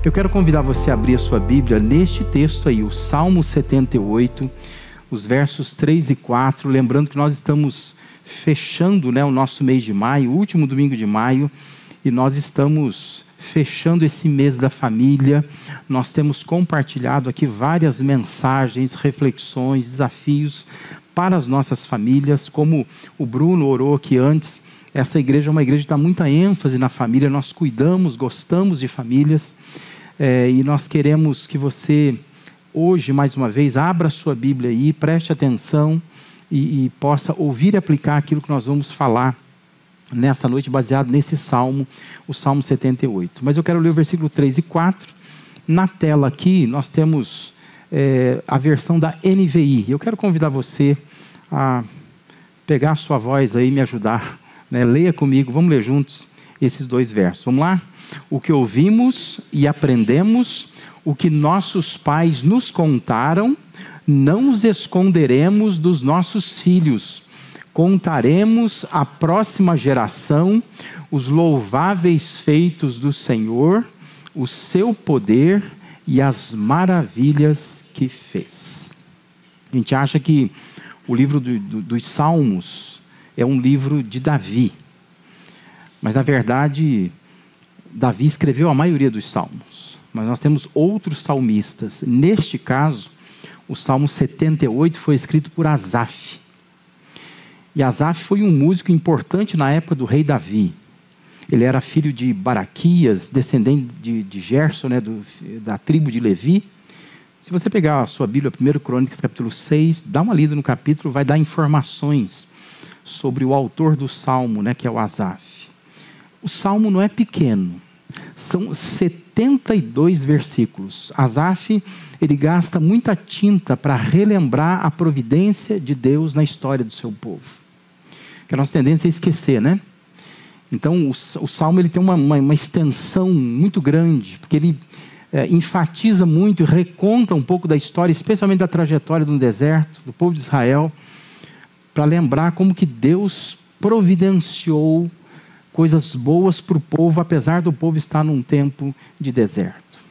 Eu quero convidar você a abrir a sua Bíblia neste texto aí, o Salmo 78, os versos 3 e 4. Lembrando que nós estamos fechando, o nosso mês de maio, o último domingo de maio, e nós estamos fechando esse mês da família. Nós temos compartilhado aqui várias mensagens, reflexões, desafios para as nossas famílias. Como o Bruno orou aqui antes, essa igreja é uma igreja que dá muita ênfase na família. Nós cuidamos, gostamos de famílias. E nós queremos que você, hoje, mais uma vez, abra a sua Bíblia aí, preste atenção e possa ouvir e aplicar aquilo que nós vamos falar nessa noite, baseado nesse Salmo, o Salmo 78. Mas eu quero ler o versículo 3 e 4. Na tela aqui, nós temos a versão da NVI. Eu quero convidar você a pegar a sua voz aí e me ajudar. Leia comigo, vamos ler juntos esses dois versos. Vamos lá? O que ouvimos e aprendemos, o que nossos pais nos contaram, não os esconderemos dos nossos filhos. Contaremos à próxima geração os louváveis feitos do Senhor, o seu poder e as maravilhas que fez. A gente acha que o livro dos Salmos é um livro de Davi. Mas, na verdade, Davi escreveu a maioria dos salmos, mas nós temos outros salmistas. Neste caso, o Salmo 78 foi escrito por Asaf. E Asaf foi um músico importante na época do rei Davi. Ele era filho de Baraquias, descendente de Gerson, da tribo de Levi. Se você pegar a sua Bíblia, 1 Crônicas, capítulo 6, dá uma lida no capítulo, vai dar informações sobre o autor do Salmo, que é o Asaf. O Salmo não é pequeno, são 72 versículos. Asaf, ele gasta muita tinta para relembrar a providência de Deus na história do seu povo. Que a nossa tendência é esquecer, Então, o Salmo ele tem uma extensão muito grande, porque ele enfatiza muito e reconta um pouco da história, especialmente da trajetória no deserto, do povo de Israel, para lembrar como que Deus providenciou coisas boas para o povo, apesar do povo estar num tempo de deserto.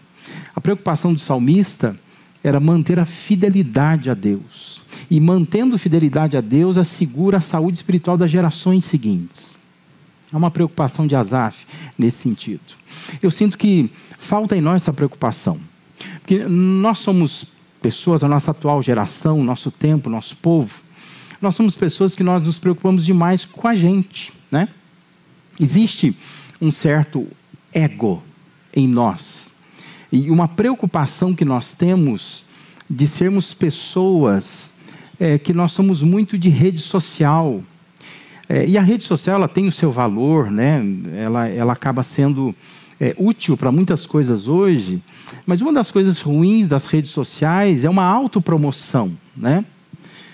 A preocupação do salmista era manter a fidelidade a Deus. E mantendo fidelidade a Deus, assegura a saúde espiritual das gerações seguintes. Há uma preocupação de Asaf nesse sentido. Eu sinto que falta em nós essa preocupação. Porque nós somos pessoas, a nossa atual geração, nosso tempo, nosso povo, nós somos pessoas que nós nos preocupamos demais com a gente, Existe um certo ego em nós e uma preocupação que nós temos de sermos pessoas que nós somos muito de rede social. E a rede social ela tem o seu valor, ela acaba sendo útil para muitas coisas hoje, mas uma das coisas ruins das redes sociais é uma autopromoção,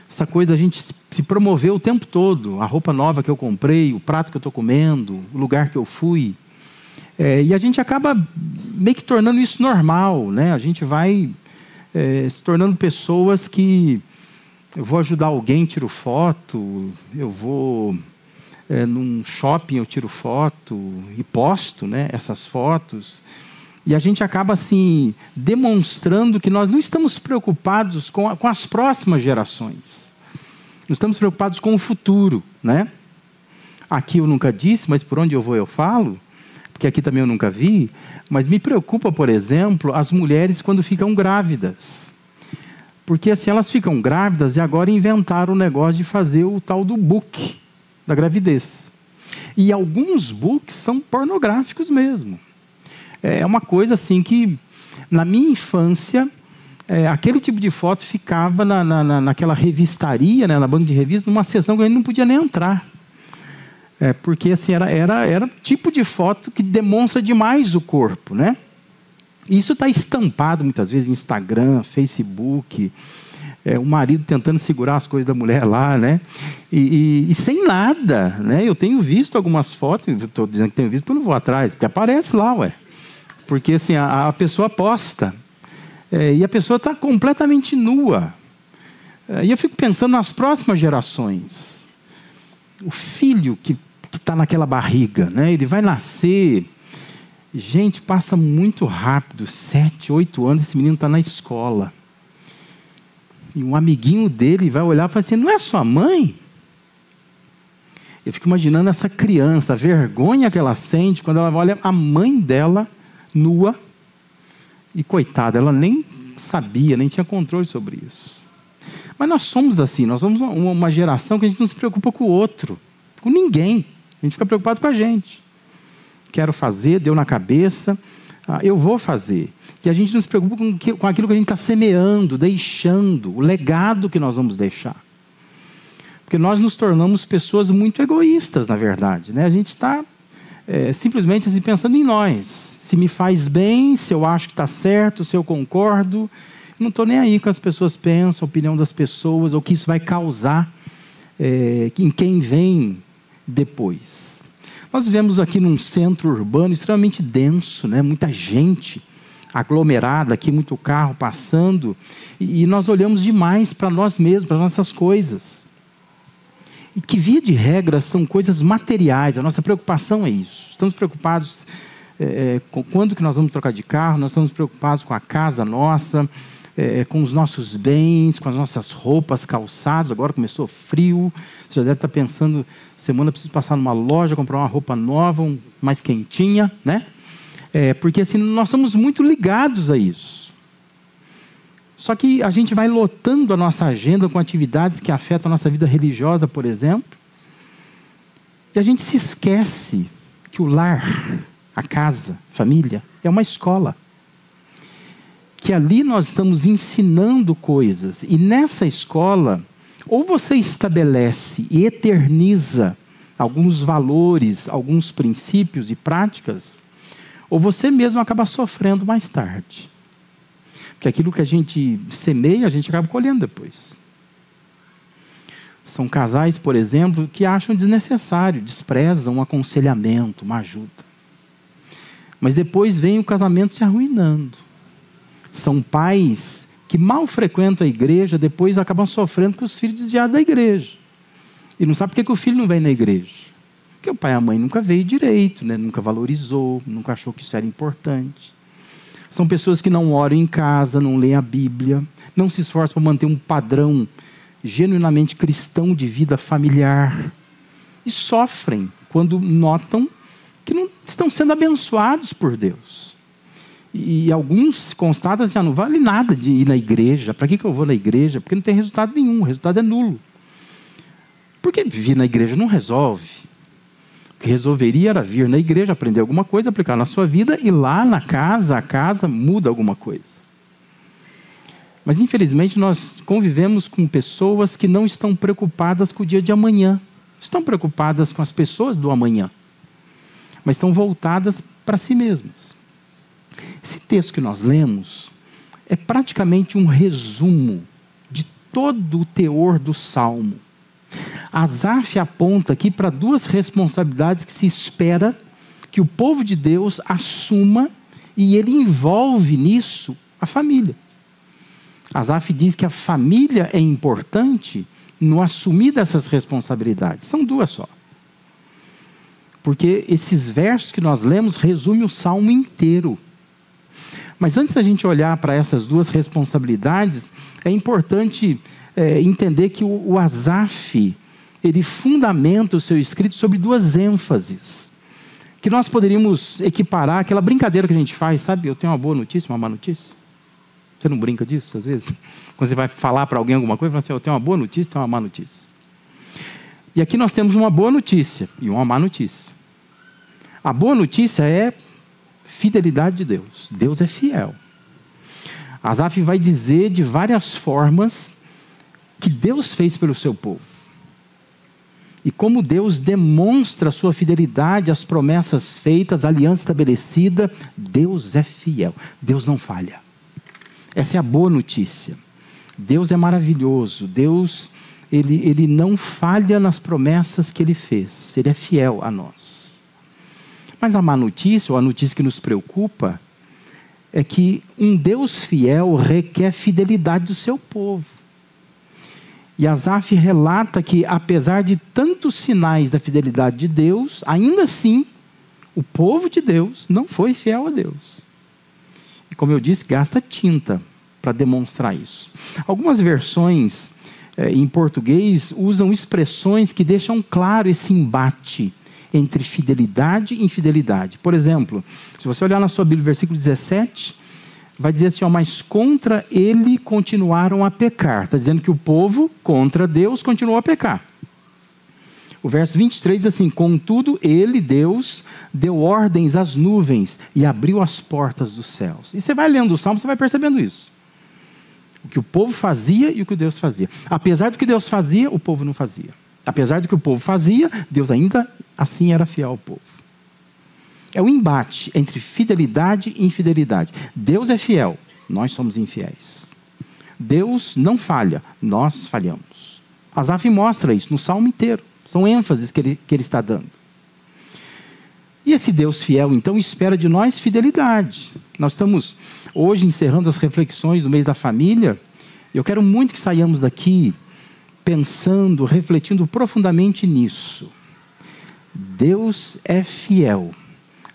Essa coisa da gente se promover o tempo todo, a roupa nova que eu comprei, o prato que eu estou comendo, o lugar que eu fui. E a gente acaba meio que tornando isso normal, A gente vai se tornando pessoas que eu vou ajudar alguém, tiro foto, eu vou num shopping, eu tiro foto e posto, essas fotos. E a gente acaba assim demonstrando que nós não estamos preocupados com as próximas gerações. Nós estamos preocupados com o futuro, Aqui eu nunca disse, mas por onde eu vou eu falo, porque aqui também eu nunca vi, mas me preocupa, por exemplo, as mulheres quando ficam grávidas. Porque assim, elas ficam grávidas e agora inventaram o negócio de fazer o tal do book da gravidez. E alguns books são pornográficos mesmo. É uma coisa assim que, na minha infância, aquele tipo de foto ficava naquela revistaria, na banca de revista, numa sessão que a gente não podia nem entrar. Porque assim, era tipo de foto que demonstra demais o corpo, Isso está estampado muitas vezes em Instagram, Facebook, o marido tentando segurar as coisas da mulher lá, e sem nada, Eu tenho visto algumas fotos, estou dizendo que tenho visto porque eu não vou atrás, porque aparece lá, Porque assim, a pessoa posta, e a pessoa está completamente nua. E eu fico pensando nas próximas gerações. O filho que está naquela barriga, ele vai nascer Gente, passa muito rápido, 7, 8 anos, esse menino está na escola. E um amiguinho dele vai olhar e fala assim, não é sua mãe? Eu fico imaginando essa criança, a vergonha que ela sente quando ela olha a mãe dela nua. E coitada, ela nem sabia, nem tinha controle sobre isso. Mas nós somos assim, nós somos uma geração que a gente não se preocupa com o outro, com ninguém. A gente fica preocupado com a gente. Quero fazer, deu na cabeça, eu vou fazer. E a gente não se preocupa com aquilo que a gente está semeando, deixando, o legado que nós vamos deixar. Porque nós nos tornamos pessoas muito egoístas, na verdade, né? A gente está simplesmente assim, pensando em nós. Se me faz bem, se eu acho que está certo, se eu concordo. Não estou nem aí com as pessoas pensam, a opinião das pessoas, ou o que isso vai causar em quem vem depois. Nós vivemos aqui num centro urbano extremamente denso, né? Muita gente aglomerada aqui, muito carro passando, e nós olhamos demais para nós mesmos, para nossas coisas. E que, via de regra, são coisas materiais, a nossa preocupação é isso. Estamos preocupados com quando que nós vamos trocar de carro, nós estamos preocupados com a casa nossa, com os nossos bens, com as nossas roupas, calçados. Agora começou frio, você já deve estar pensando, semana eu preciso passar numa loja, comprar uma roupa nova, mais quentinha, né? Porque assim, nós somos muito ligados a isso. Só que a gente vai lotando a nossa agenda com atividades que afetam a nossa vida religiosa, por exemplo, e a gente se esquece que o lar, a casa, a família, é uma escola. Que ali nós estamos ensinando coisas. E nessa escola, ou você estabelece e eterniza alguns valores, alguns princípios e práticas, ou você mesmo acaba sofrendo mais tarde. Porque aquilo que a gente semeia, a gente acaba colhendo depois. São casais, por exemplo, que acham desnecessário, desprezam um aconselhamento, uma ajuda. Mas depois vem o casamento se arruinando. São pais que mal frequentam a igreja, depois acabam sofrendo com os filhos desviados da igreja. E não sabe por que o filho não vem na igreja. Porque o pai e a mãe nunca veio direito, né? Nunca valorizou, nunca achou que isso era importante. São pessoas que não oram em casa, não leem a Bíblia, não se esforçam para manter um padrão genuinamente cristão de vida familiar. E sofrem quando notam que não estão sendo abençoados por Deus. E alguns constatam assim, não vale nada de ir na igreja. Para que eu vou na igreja? Porque não tem resultado nenhum, o resultado é nulo. Porque vir na igreja não resolve. O que resolveria era vir na igreja, aprender alguma coisa, aplicar na sua vida, e lá na casa, a casa muda alguma coisa. Mas infelizmente nós convivemos com pessoas que não estão preocupadas com o dia de amanhã. Estão preocupadas com as pessoas do amanhã. Mas estão voltadas para si mesmas. Esse texto que nós lemos é praticamente um resumo de todo o teor do Salmo. Asaf aponta aqui para duas responsabilidades que se espera que o povo de Deus assuma, e ele envolve nisso a família. Asaf diz que a família é importante no assumir dessas responsabilidades. São duas só. Porque esses versos que nós lemos resumem o Salmo inteiro. Mas antes da gente olhar para essas duas responsabilidades, é importante entender que o Asaf, ele fundamenta o seu escrito sobre duas ênfases, que nós poderíamos equiparar aquela brincadeira que a gente faz, sabe? Eu tenho uma boa notícia, uma má notícia. Você não brinca disso, às vezes? Quando você vai falar para alguém alguma coisa, você fala assim, eu tenho uma boa notícia, tenho uma má notícia. E aqui nós temos uma boa notícia e uma má notícia. A boa notícia é fidelidade de Deus. Deus é fiel. Asaf vai dizer de várias formas que Deus fez pelo seu povo. E como Deus demonstra a sua fidelidade às promessas feitas, à aliança estabelecida. Deus é fiel. Deus não falha. Essa é a boa notícia. Deus é maravilhoso. Deus, ele não falha nas promessas que Ele fez. Ele é fiel a nós. Mas a má notícia, ou a notícia que nos preocupa, é que um Deus fiel requer fidelidade do seu povo. E Asaf relata que, apesar de tantos sinais da fidelidade de Deus, ainda assim, O povo de Deus não foi fiel a Deus. E como eu disse, gasta tinta para demonstrar isso. Algumas versões em português usam expressões que deixam claro esse embate entre fidelidade e infidelidade. Por exemplo, se você olhar na sua Bíblia, versículo 17, vai dizer assim, mas contra ele continuaram a pecar. Está dizendo que o povo, contra Deus, continuou a pecar. O verso 23 diz assim, contudo ele, Deus, deu ordens às nuvens e abriu as portas dos céus. E você vai lendo o Salmo, você vai percebendo isso. O que o povo fazia e o que Deus fazia. Apesar do que Deus fazia, o povo não fazia. Apesar do que o povo fazia, Deus ainda assim era fiel ao povo. É o embate entre fidelidade e infidelidade. Deus é fiel, nós somos infiéis. Deus não falha, nós falhamos. Asaf mostra isso no Salmo inteiro. São ênfases que ele está dando. E esse Deus fiel, então, espera de nós fidelidade. Nós estamos hoje encerrando as reflexões do mês da família. Eu quero muito que saiamos daqui pensando, refletindo profundamente nisso. Deus é fiel.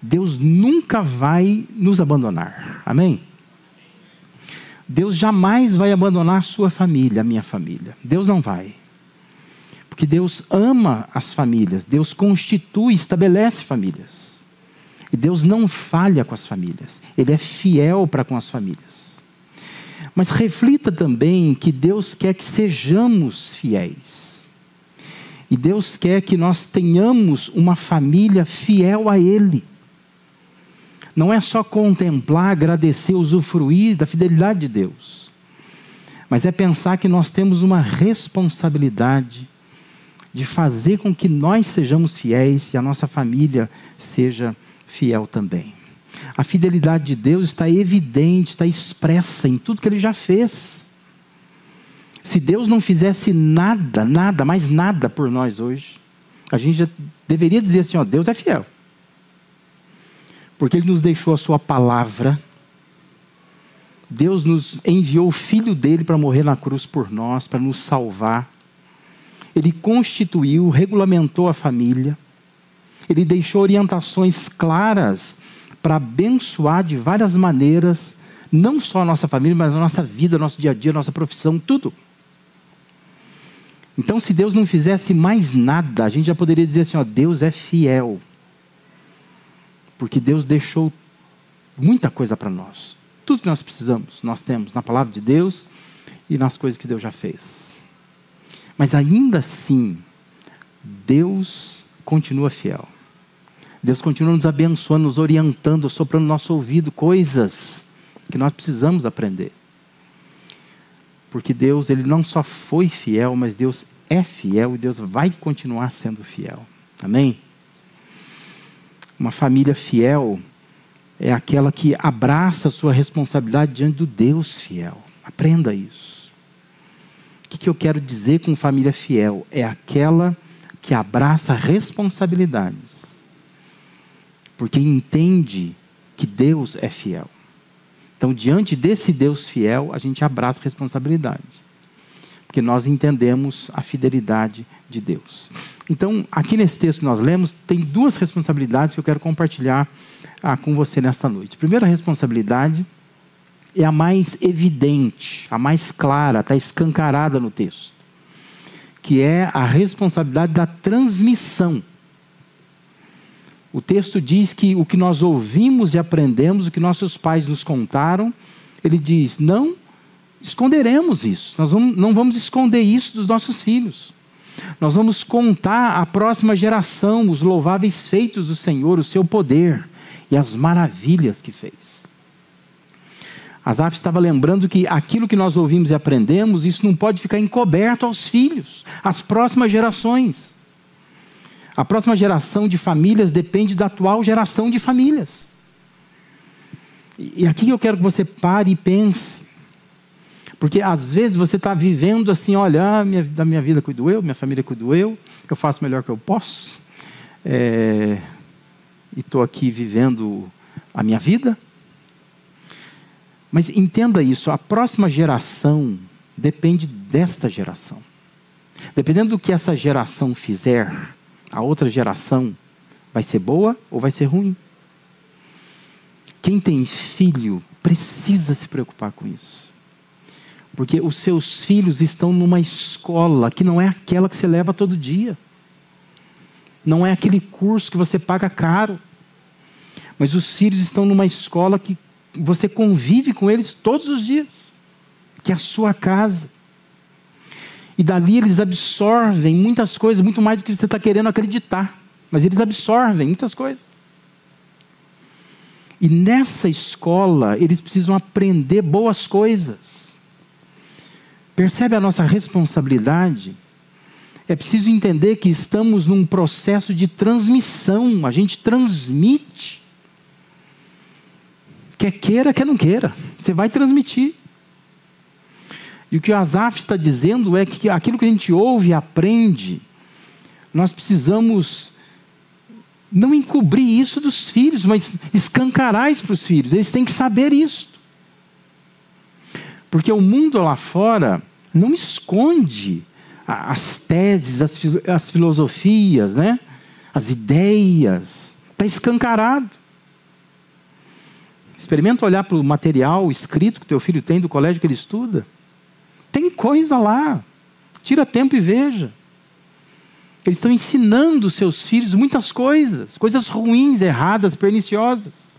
Deus nunca vai nos abandonar. Amém? Deus jamais vai abandonar a sua família, a minha família. Deus não vai. Porque Deus ama as famílias. Deus constitui, estabelece famílias. E Deus não falha com as famílias. Ele é fiel para com as famílias. Mas reflita também que Deus quer que sejamos fiéis. E Deus quer que nós tenhamos uma família fiel a Ele. Não é só contemplar, agradecer, usufruir da fidelidade de Deus. Mas é pensar que nós temos uma responsabilidade de fazer com que nós sejamos fiéis e a nossa família seja fiel também. A fidelidade de Deus está evidente, está expressa em tudo que Ele já fez. Se Deus não fizesse nada, mais nada por nós hoje, a gente já deveria dizer assim, Deus é fiel. Porque Ele nos deixou a sua palavra. Deus nos enviou o Filho dEle para morrer na cruz por nós, para nos salvar. Ele constituiu, regulamentou a família. Ele deixou orientações claras para abençoar de várias maneiras, não só a nossa família, mas a nossa vida, nosso dia a dia, nossa profissão, tudo. Então, se Deus não fizesse mais nada, a gente já poderia dizer assim, Deus é fiel. Porque Deus deixou muita coisa para nós. Tudo que nós precisamos, nós temos na palavra de Deus e nas coisas que Deus já fez. Mas ainda assim, Deus continua fiel. Deus continua nos abençoando, nos orientando, soprando no nosso ouvido coisas que nós precisamos aprender. Porque Deus, Ele não só foi fiel, mas Deus é fiel e Deus vai continuar sendo fiel. Amém? Uma família fiel é aquela que abraça a sua responsabilidade diante do Deus fiel. Aprenda isso. O que eu quero dizer com família fiel? É aquela que abraça responsabilidades. Porque entende que Deus é fiel. Então, diante desse Deus fiel, a gente abraça responsabilidade. Porque nós entendemos a fidelidade de Deus. Então, aqui nesse texto que nós lemos, tem duas responsabilidades que eu quero compartilhar com você nesta noite. A primeira responsabilidade é a mais evidente, a mais clara, está escancarada no texto. Que é a responsabilidade da transmissão. O texto diz que o que nós ouvimos e aprendemos, o que nossos pais nos contaram, ele diz, não esconderemos isso. Nós não vamos esconder isso dos nossos filhos. Nós vamos contar à próxima geração os louváveis feitos do Senhor, o seu poder e as maravilhas que fez. Asaf estava lembrando que aquilo que nós ouvimos e aprendemos, isso não pode ficar encoberto aos filhos, às próximas gerações. A próxima geração de famílias depende da atual geração de famílias. E aqui eu quero que você pare e pense. Porque às vezes você está vivendo assim, olha, da minha vida cuido eu, minha família cuido eu faço o melhor que eu posso. E estou aqui vivendo a minha vida. Mas entenda isso, a próxima geração depende desta geração. Dependendo do que essa geração fizer, a outra geração Vai ser boa ou vai ser ruim? Quem tem filho precisa se preocupar com isso. Porque os seus filhos estão numa escola que não é aquela que você leva todo dia. Não é aquele curso que você paga caro. Mas os filhos estão numa escola que você convive com eles todos os dias. Que é a sua casa. E dali eles absorvem muitas coisas, muito mais do que você está querendo acreditar. Mas eles absorvem muitas coisas. E nessa escola, eles precisam aprender boas coisas. Percebe a nossa responsabilidade? É preciso entender que estamos num processo de transmissão. A gente transmite. Quer queira, quer não queira. Você vai transmitir. E o que o Asaf está dizendo é que aquilo que a gente ouve e aprende, nós precisamos não encobrir isso dos filhos, mas escancarar isso para os filhos. Eles têm que saber isso. Porque o mundo lá fora não esconde as teses, as filosofias, né? As ideias. Está escancarado. Experimenta olhar para o material escrito que teu filho tem do colégio que ele estuda. Tem coisa lá. Tira tempo e veja. Eles estão ensinando os seus filhos muitas coisas. Coisas ruins, erradas, perniciosas.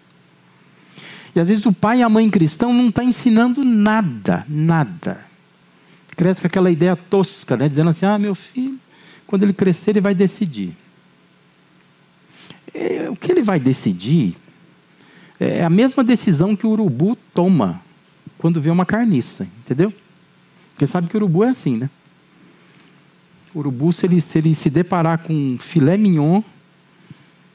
E às vezes o pai e a mãe cristão não estão ensinando nada. Nada. Cresce com aquela ideia tosca, né? Dizendo assim, meu filho, quando ele crescer ele vai decidir. O que ele vai decidir é a mesma decisão que o urubu toma quando vê uma carniça, entendeu? Porque sabe que o urubu é assim, né? O urubu, se ele se deparar com um filé mignon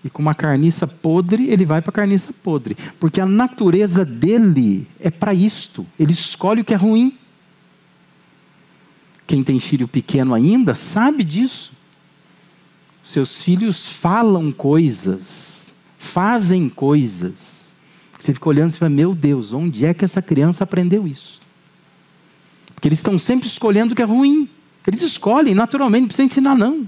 e com uma carniça podre, ele vai para a carniça podre. Porque a natureza dele é para isto. Ele escolhe o que é ruim. Quem tem filho pequeno ainda sabe disso. Seus filhos falam coisas, fazem coisas. Você fica olhando e fala, meu Deus, onde é que essa criança aprendeu isso? Porque eles estão sempre escolhendo o que é ruim. Eles escolhem naturalmente, não precisa ensinar não.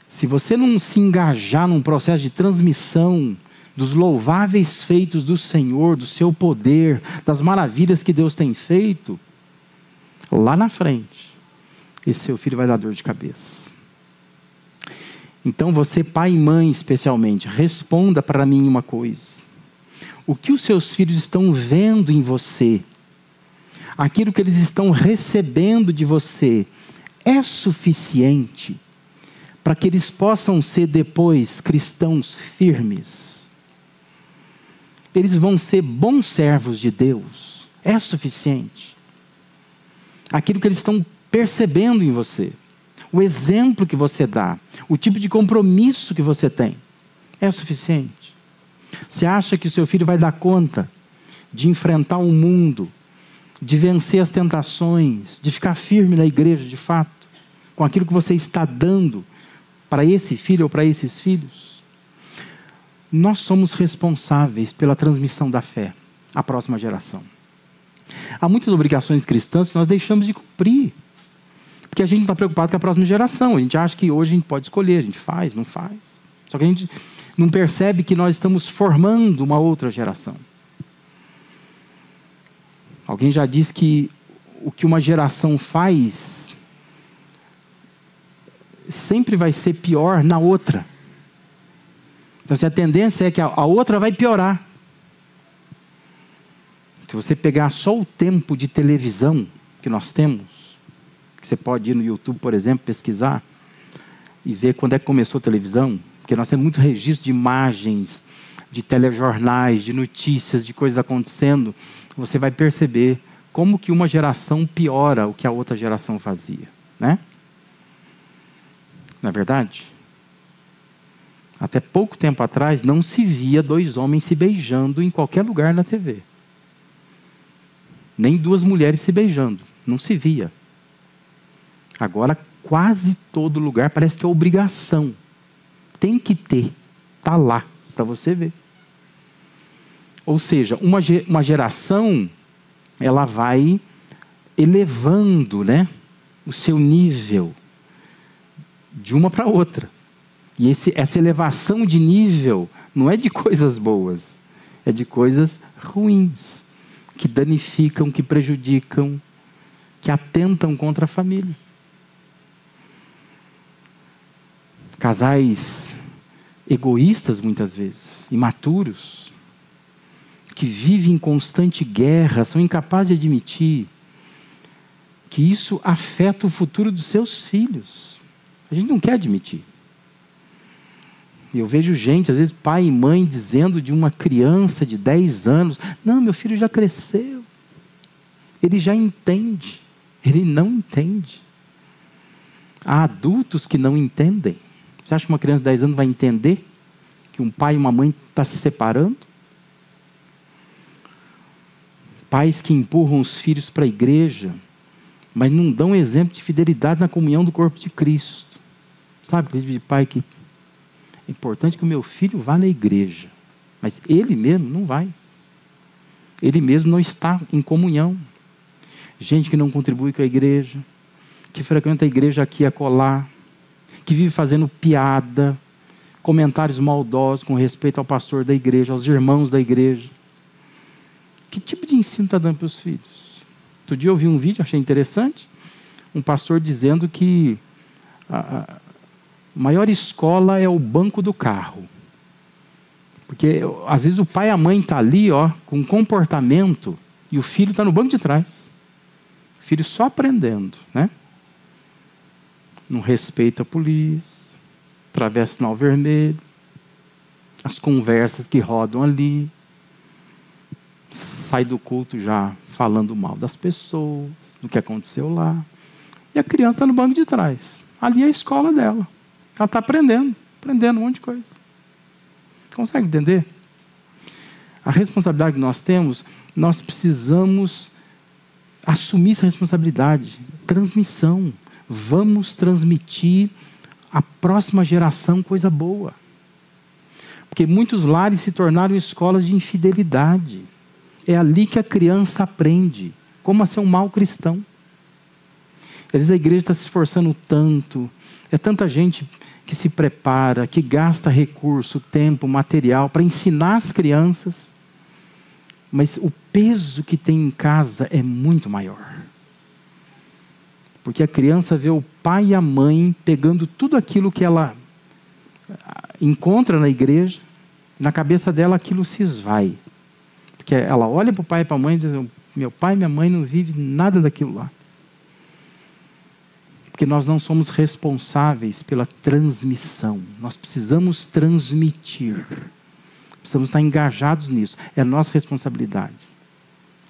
Se você não se engajar num processo de transmissão dos louváveis feitos do Senhor, do seu poder, das maravilhas que Deus tem feito, lá na frente, esse seu filho vai dar dor de cabeça. Então você, pai e mãe especialmente, responda para mim uma coisa. O que os seus filhos estão vendo em você, aquilo que eles estão recebendo de você, é suficiente para que eles possam ser depois cristãos firmes? Eles vão ser bons servos de Deus? É suficiente? Aquilo que eles estão percebendo em você, o exemplo que você dá, o tipo de compromisso que você tem, é suficiente? Você acha que o seu filho vai dar conta de enfrentar o mundo, de vencer as tentações, de ficar firme na igreja de fato, com aquilo que você está dando para esse filho ou para esses filhos? Nós somos responsáveis pela transmissão da fé à próxima geração. Há muitas obrigações cristãs que nós deixamos de cumprir, porque a gente não está preocupado com a próxima geração. A gente acha que hoje a gente pode escolher, a gente faz, não faz. Só que a gente não percebe que nós estamos formando uma outra geração. Alguém já disse que o que uma geração faz sempre vai ser pior na outra. Então, a tendência é que a outra vai piorar. Se você pegar só o tempo de televisão que nós temos, que você pode ir no YouTube, por exemplo, pesquisar e ver quando é que começou a televisão, porque nós temos muito registro de imagens, de telejornais, de notícias, de coisas acontecendo, você vai perceber como que uma geração piora o que a outra geração fazia, né? Não é verdade? Até pouco tempo atrás não se via dois homens se beijando em qualquer lugar na TV. Nem duas mulheres se beijando, não se via. Agora quase todo lugar parece que é obrigação. Tem que ter, está lá para você ver. Ou seja, uma geração, ela vai elevando, né, o seu nível de uma para outra. E essa elevação de nível não é de coisas boas, é de coisas ruins, que danificam, que prejudicam, que atentam contra a família. Casais egoístas, muitas vezes, imaturos, que vivem em constante guerra, são incapazes de admitir que isso afeta o futuro dos seus filhos. A gente não quer admitir. Eu vejo gente, às vezes pai e mãe, dizendo de uma criança de 10 anos, não, meu filho já cresceu, ele já entende. Ele não entende. Há adultos que não entendem. Você acha que uma criança de 10 anos vai entender que um pai e uma mãe estão se separando? Pais que empurram os filhos para a igreja, mas não dão exemplo de fidelidade na comunhão do corpo de Cristo. Sabe aquele tipo de pai que é importante que o meu filho vá na igreja, mas ele mesmo não vai. Ele mesmo não está em comunhão. Gente que não contribui com a igreja, que frequenta a igreja aqui e acolá, que vive fazendo piada, comentários maldosos com respeito ao pastor da igreja, aos irmãos da igreja. Que tipo de ensino está dando para os filhos? Outro dia eu vi um vídeo, achei interessante, um pastor dizendo que a maior escola é o banco do carro. Porque às vezes o pai e a mãe estão ali, com comportamento, e o filho está no banco de trás. O filho só aprendendo, né? Não respeita a polícia, atravessa o sinal vermelho, as conversas que rodam ali, sai do culto já falando mal das pessoas, do que aconteceu lá. E a criança está no banco de trás. Ali é a escola dela. Ela está aprendendo um monte de coisa. Consegue entender? A responsabilidade que nós temos, nós precisamos assumir essa responsabilidade. Transmissão. Vamos transmitir à próxima geração coisa boa. Porque muitos lares se tornaram escolas de infidelidade. É ali que a criança aprende como a ser um mau cristão. Às vezes a igreja está se esforçando tanto, é tanta gente que se prepara, que gasta recurso, tempo, material para ensinar as crianças, mas o peso que tem em casa é muito maior. Porque a criança vê o pai e a mãe pegando tudo aquilo que ela encontra na igreja, na cabeça dela aquilo se esvai. Porque ela olha para o pai e para a mãe e diz, meu pai e minha mãe não vivem nada daquilo lá. Porque nós não somos responsáveis pela transmissão. Nós precisamos transmitir. Precisamos estar engajados nisso. É a nossa responsabilidade.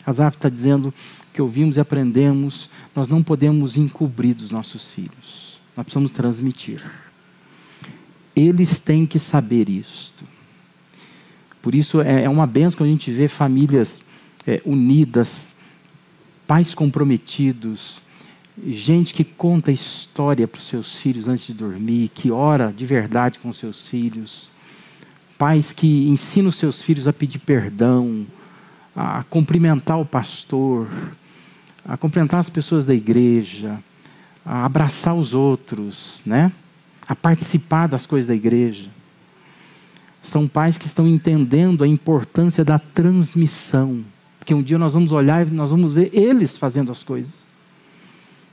Asaf está dizendo que ouvimos e aprendemos, nós não podemos encobrir dos nossos filhos. Nós precisamos transmitir. Eles têm que saber isto. Por isso é uma bênção quando a gente vê famílias unidas, pais comprometidos, gente que conta história para os seus filhos antes de dormir, que ora de verdade com seus filhos, pais que ensinam os seus filhos a pedir perdão, a cumprimentar o pastor, a cumprimentar as pessoas da igreja, a abraçar os outros, né? A participar das coisas da igreja. São pais que estão entendendo a importância da transmissão. Porque um dia nós vamos olhar e nós vamos ver eles fazendo as coisas.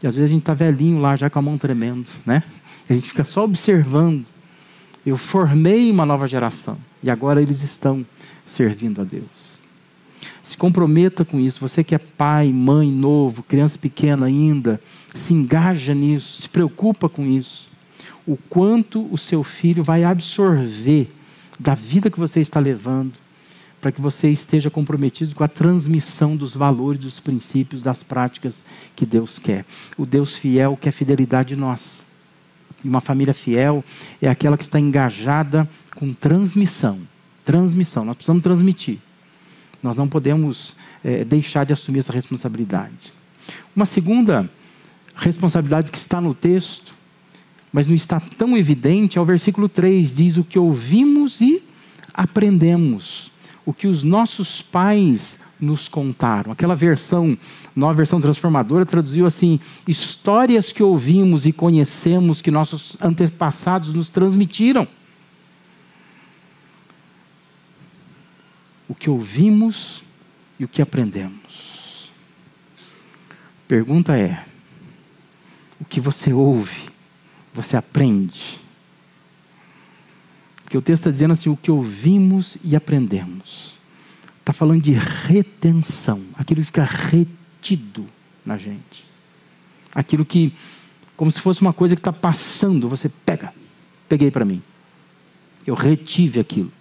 E às vezes a gente está velhinho lá, já com a mão tremendo, né? A gente fica só observando. Eu formei uma nova geração. E agora eles estão servindo a Deus. Se comprometa com isso. Você que é pai, mãe novo, criança pequena ainda, se engaja nisso, se preocupa com isso. O quanto o seu filho vai absorver da vida que você está levando, para que você esteja comprometido com a transmissão dos valores, dos princípios, das práticas que Deus quer. O Deus fiel quer fidelidade nossa. E uma família fiel é aquela que está engajada com transmissão. Transmissão, nós precisamos transmitir. Nós não podemos deixar de assumir essa responsabilidade. Uma segunda responsabilidade que está no texto, mas não está tão evidente, é o versículo 3, diz o que ouvimos e aprendemos, o que os nossos pais nos contaram. Aquela versão, nova versão transformadora, traduziu assim: histórias que ouvimos e conhecemos que nossos antepassados nos transmitiram. O que ouvimos e o que aprendemos. Pergunta é: o que você ouve, você aprende? Porque o texto está dizendo assim: o que ouvimos e aprendemos. Está falando de retenção, aquilo que fica retido na gente. Aquilo que, como se fosse uma coisa que está passando, você peguei para mim. Eu retive aquilo.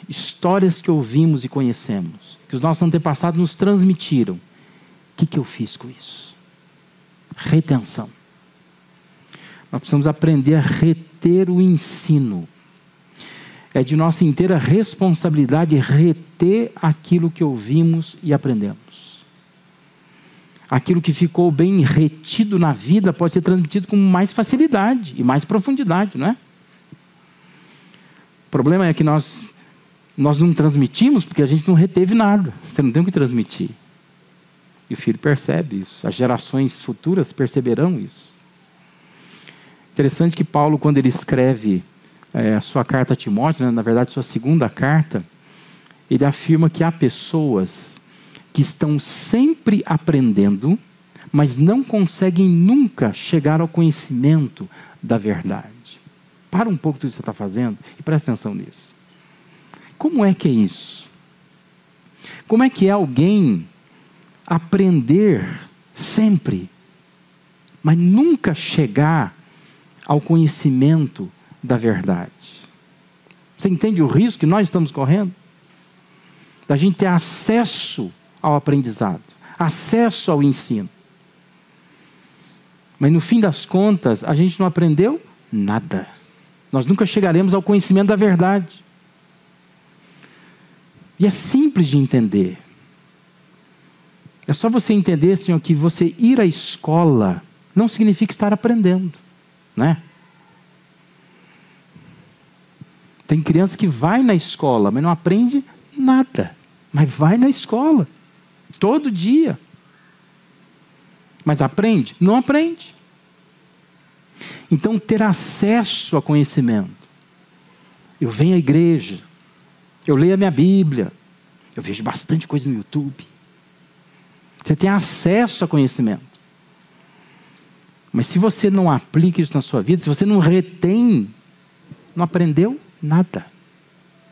Histórias que ouvimos e conhecemos, que os nossos antepassados nos transmitiram. O que eu fiz com isso? Retenção. Nós precisamos aprender a reter o ensino. É de nossa inteira responsabilidade reter aquilo que ouvimos e aprendemos. Aquilo que ficou bem retido na vida pode ser transmitido com mais facilidade e mais profundidade, não é? O problema é que nós não transmitimos porque a gente não reteve nada. Você não tem o que transmitir. E o filho percebe isso. As gerações futuras perceberão isso. Interessante que Paulo, quando ele escreve a sua carta a Timóteo, na verdade sua segunda carta, ele afirma que há pessoas que estão sempre aprendendo, mas não conseguem nunca chegar ao conhecimento da verdade. Para um pouco tudo que você está fazendo e presta atenção nisso. Como é que é isso? Como é que é alguém aprender sempre, mas nunca chegar ao conhecimento da verdade? Você entende o risco que nós estamos correndo? Da gente ter acesso ao aprendizado, acesso ao ensino. Mas no fim das contas, a gente não aprendeu nada. Nós nunca chegaremos ao conhecimento da verdade. E é simples de entender. É só você entender, Senhor, que você ir à escola não significa estar aprendendo, né? Tem criança que vai na escola, mas não aprende nada. Mas vai na escola, todo dia. Mas aprende? Não aprende. Então, ter acesso a conhecimento. Eu venho à igreja, eu leio a minha Bíblia, eu vejo bastante coisa no YouTube. Você tem acesso a conhecimento. Mas se você não aplica isso na sua vida, se você não retém, não aprendeu nada.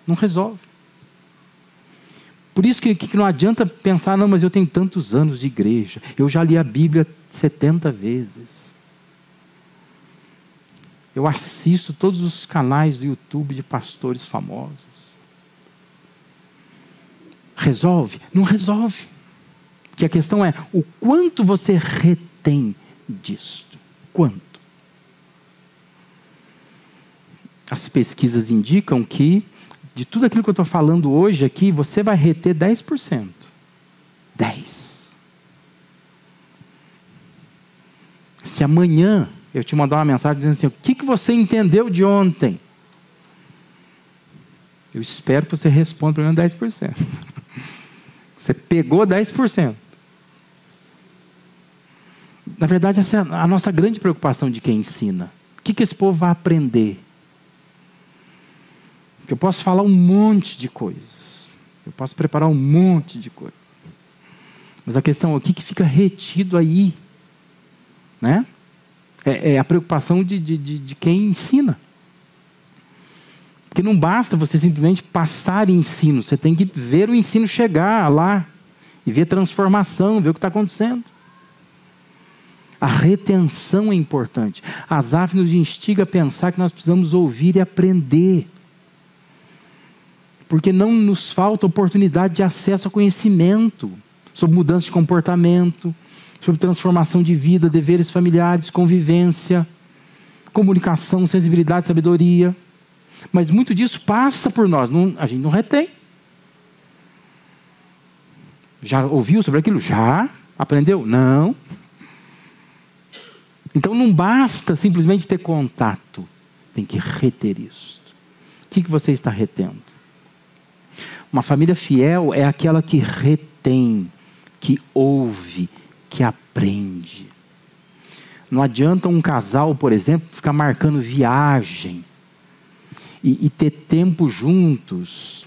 Não resolve. Por isso que não adianta pensar: não, mas eu tenho tantos anos de igreja, eu já li a Bíblia 70 vezes. Eu assisto todos os canais do YouTube de pastores famosos. Resolve? Não resolve. Porque a questão é: o quanto você retém disto? Quanto? As pesquisas indicam que, de tudo aquilo que eu estou falando hoje aqui, você vai reter 10%. 10%. Se amanhã eu te mandar uma mensagem dizendo assim: o que você entendeu de ontem? Eu espero que você responda pelo menos 10%. Você pegou 10%. Na verdade, essa é a nossa grande preocupação de quem ensina. O que esse povo vai aprender? Eu posso falar um monte de coisas. Eu posso preparar um monte de coisas. Mas a questão é: o que fica retido aí? Né? É a preocupação de quem ensina. Porque não basta você simplesmente passar ensino. Você tem que ver o ensino chegar lá. E ver transformação, ver o que está acontecendo. A retenção é importante. Asaf nos instiga a pensar que nós precisamos ouvir e aprender. Porque não nos falta oportunidade de acesso a conhecimento. Sobre mudança de comportamento, sobre transformação de vida, deveres familiares, convivência, comunicação, sensibilidade, sabedoria. Mas muito disso passa por nós, a gente não retém. Já ouviu sobre aquilo? Já. Aprendeu? Não. Então não basta simplesmente ter contato, tem que reter isso. O que você está retendo? Uma família fiel é aquela que retém, que ouve, que aprende. Não adianta um casal, por exemplo, ficar marcando viagem e ter tempo juntos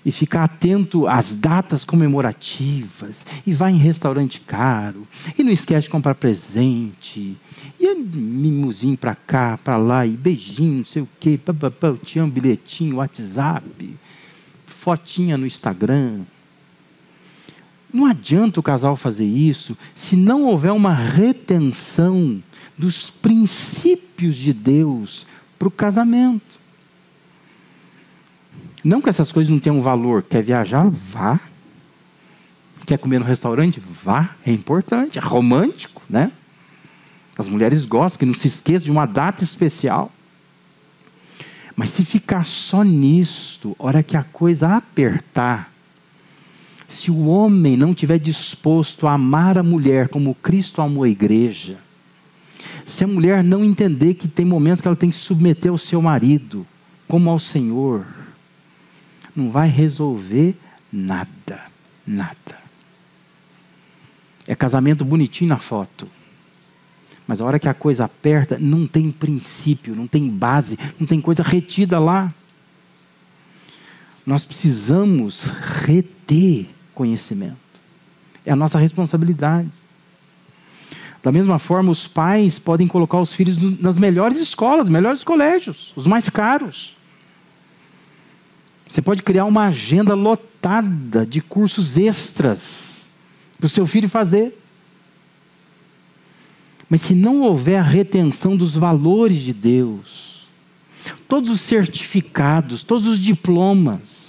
e ficar atento às datas comemorativas e vai em restaurante caro e não esquece de comprar presente e é mimosinho para cá, para lá e beijinho, não sei o quê, eu te amo, bilhetinho, WhatsApp, fotinha no Instagram. Não adianta o casal fazer isso se não houver uma retenção dos princípios de Deus para o casamento. Não que essas coisas não tenham valor. Quer viajar? Vá. Quer comer no restaurante? Vá. É importante, é romântico, né? As mulheres gostam, que não se esqueça de uma data especial. Mas se ficar só nisto, hora que a coisa apertar, se o homem não estiver disposto a amar a mulher como Cristo amou a igreja, se a mulher não entender que tem momentos que ela tem que se submeter ao seu marido, como ao Senhor, não vai resolver nada, nada. É casamento bonitinho na foto, mas a hora que a coisa aperta, não tem princípio, não tem base, não tem coisa retida lá. Nós precisamos reter conhecimento. É a nossa responsabilidade. Da mesma forma, os pais podem colocar os filhos nas melhores escolas, melhores colégios, os mais caros. Você pode criar uma agenda lotada de cursos extras para o seu filho fazer. Mas se não houver a retenção dos valores de Deus, todos os certificados, todos os diplomas,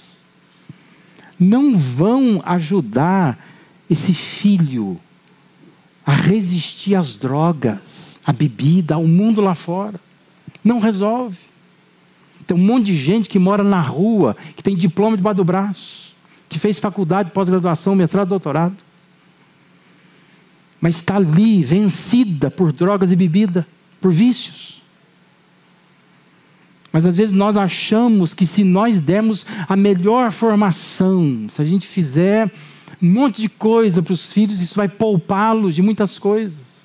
não vão ajudar esse filho a resistir às drogas, à bebida, ao mundo lá fora. Não resolve. Tem um monte de gente que mora na rua, que tem diploma debaixo do braço, que fez faculdade, pós-graduação, mestrado, doutorado, mas está ali, vencida por drogas e bebida, por vícios. Mas às vezes nós achamos que se nós dermos a melhor formação, se a gente fizer um monte de coisa para os filhos, isso vai poupá-los de muitas coisas.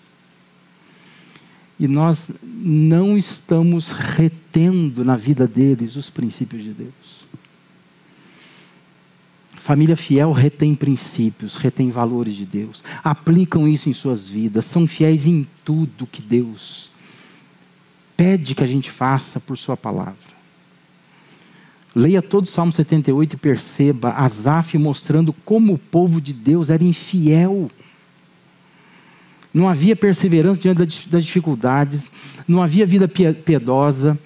E nós não estamos retendo na vida deles os princípios de Deus. Família fiel retém princípios, retém valores de Deus. Aplicam isso em suas vidas, são fiéis em tudo que Deus pede que a gente faça por sua palavra. Leia todo o Salmo 78 e perceba Asaf mostrando como o povo de Deus era infiel. Não havia perseverança diante das dificuldades, não havia vida piedosa.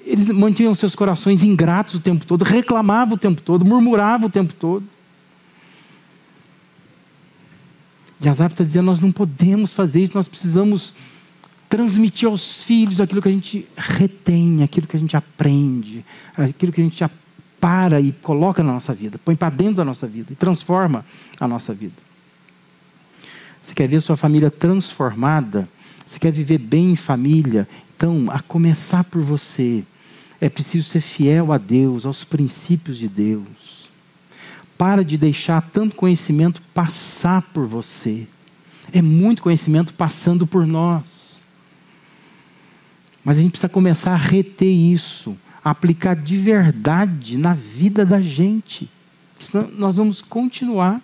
Eles mantinham seus corações ingratos o tempo todo, reclamavam o tempo todo, murmuravam o tempo todo. E Asaf está dizendo, nós não podemos fazer isso, nós precisamos transmitir aos filhos aquilo que a gente retém, aquilo que a gente aprende, aquilo que a gente para e coloca na nossa vida, põe para dentro da nossa vida e transforma a nossa vida. Você quer ver sua família transformada? Você quer viver bem em família? Então, a começar por você, é preciso ser fiel a Deus, aos princípios de Deus. Para de deixar tanto conhecimento passar por você. É muito conhecimento passando por nós. Mas a gente precisa começar a reter isso, a aplicar de verdade na vida da gente. Senão nós vamos continuar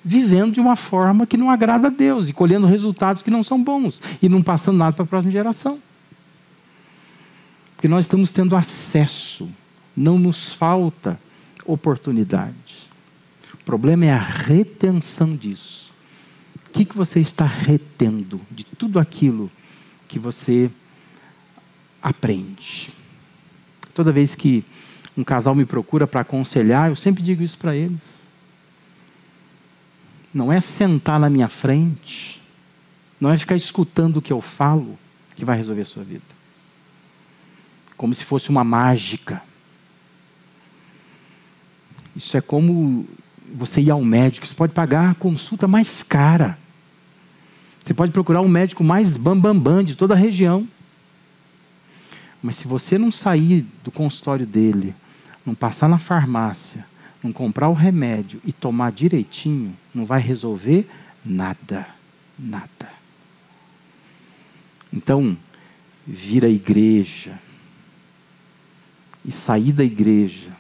vivendo de uma forma que não agrada a Deus e colhendo resultados que não são bons e não passando nada para a próxima geração. Porque nós estamos tendo acesso, não nos falta oportunidade. O problema é a retenção disso. O que você está retendo de tudo aquilo que você aprende? Toda vez que um casal me procura para aconselhar, eu sempre digo isso para eles. Não é sentar na minha frente, não é ficar escutando o que eu falo que vai resolver a sua vida. Como se fosse uma mágica. Isso é como você ir ao médico. Você pode pagar a consulta mais cara. Você pode procurar o médico mais bambambam de toda a região. Mas se você não sair do consultório dele não passar na farmácia, não comprar o remédio e tomar direitinho, não vai resolver nada. Nada. Então, vir à igreja e sair da igreja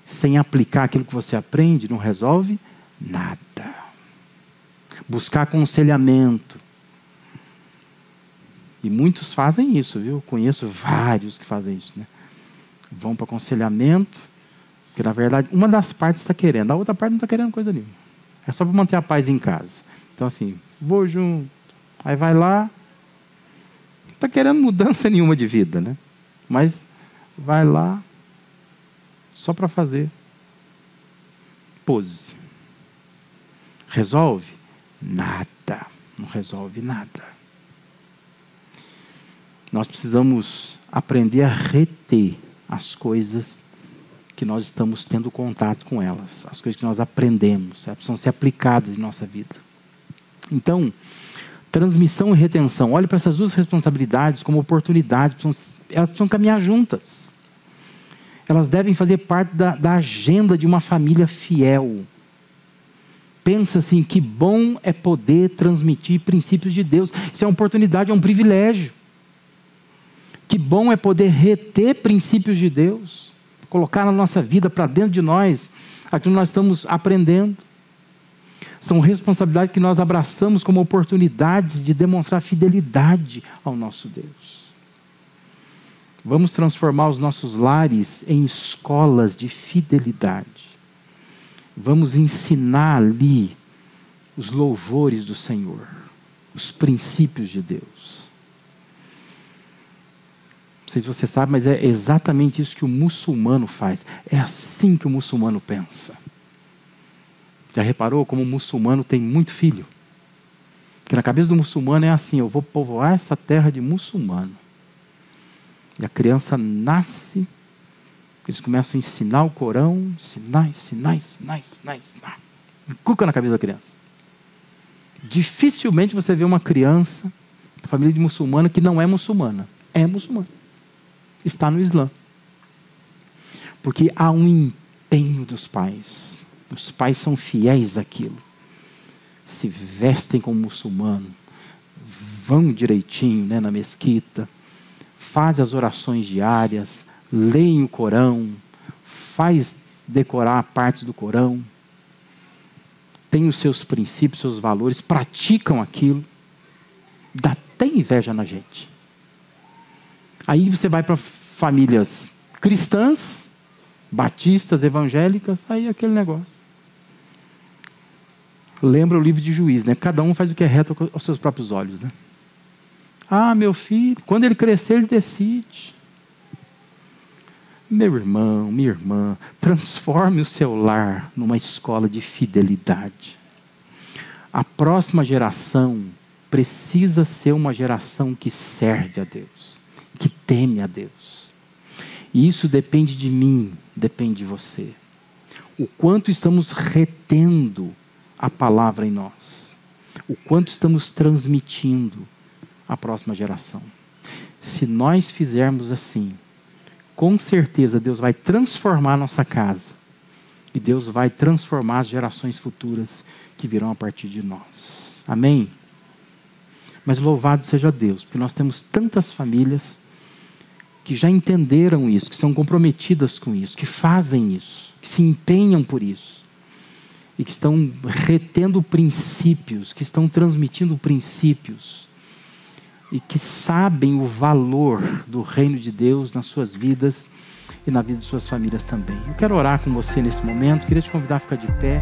sem aplicar aquilo que você aprende, não resolve nada. Buscar aconselhamento. E muitos fazem isso, viu? Eu conheço vários que fazem isso, né? Vão para aconselhamento, porque na verdade uma das partes está querendo, a outra parte não está querendo coisa nenhuma. É só para manter a paz em casa. Então assim, vou junto, aí vai lá, não está querendo mudança nenhuma de vida, né? Mas vai lá só para fazer pose. Resolve? Nada. Não resolve nada. Nós precisamos aprender a reter as coisas que nós estamos tendo contato com elas. As coisas que nós aprendemos. Elas precisam ser aplicadas em nossa vida. Então, transmissão e retenção. Olhe para essas duas responsabilidades como oportunidades. Elas precisam caminhar juntas. Elas devem fazer parte da agenda de uma família fiel. Pensa assim, que bom é poder transmitir princípios de Deus. Isso é uma oportunidade, é um privilégio. Que bom é poder reter princípios de Deus. Colocar na nossa vida, para dentro de nós, aquilo que nós estamos aprendendo. São responsabilidades que nós abraçamos como oportunidades de demonstrar fidelidade ao nosso Deus. Vamos transformar os nossos lares em escolas de fidelidade. Vamos ensinar ali os louvores do Senhor, os princípios de Deus. Não sei se você sabe, mas é exatamente isso que o muçulmano faz. É assim que o muçulmano pensa. Já reparou como o muçulmano tem muito filho? Porque na cabeça do muçulmano é assim, eu vou povoar essa terra de muçulmano. E a criança nasce, eles começam a ensinar o Corão, ensinar. Encuca na cabeça da criança. Dificilmente você vê uma criança, família de muçulmana, que não é muçulmana. É muçulmana. Está no Islã. Porque há um empenho dos pais. Os pais são fiéis àquilo. Se vestem como muçulmano. Vão direitinho, né, na mesquita. Fazem as orações diárias. Leem o Corão. Faz decorar partes do Corão. Tem os seus princípios, seus valores. Praticam aquilo. Dá até inveja na gente. Aí você vai para famílias cristãs, batistas, evangélicas, aí aquele negócio. Lembra o livro de Juízes, né? Cada um faz o que é reto aos seus próprios olhos, né? Ah, meu filho, quando ele crescer, ele decide. Meu irmão, minha irmã, transforme o seu lar numa escola de fidelidade. A próxima geração precisa ser uma geração que serve a Deus, que teme a Deus. E isso depende de mim, depende de você. O quanto estamos retendo a palavra em nós. O quanto estamos transmitindo à próxima geração. Se nós fizermos assim, com certeza Deus vai transformar a nossa casa. E Deus vai transformar as gerações futuras que virão a partir de nós. Amém? Mas louvado seja Deus, porque nós temos tantas famílias que já entenderam isso, que são comprometidas com isso, que fazem isso, que se empenham por isso. E que estão retendo princípios, que estão transmitindo princípios. E que sabem o valor do reino de Deus nas suas vidas e na vida de suas famílias também. Eu quero orar com você nesse momento, queria te convidar a ficar de pé.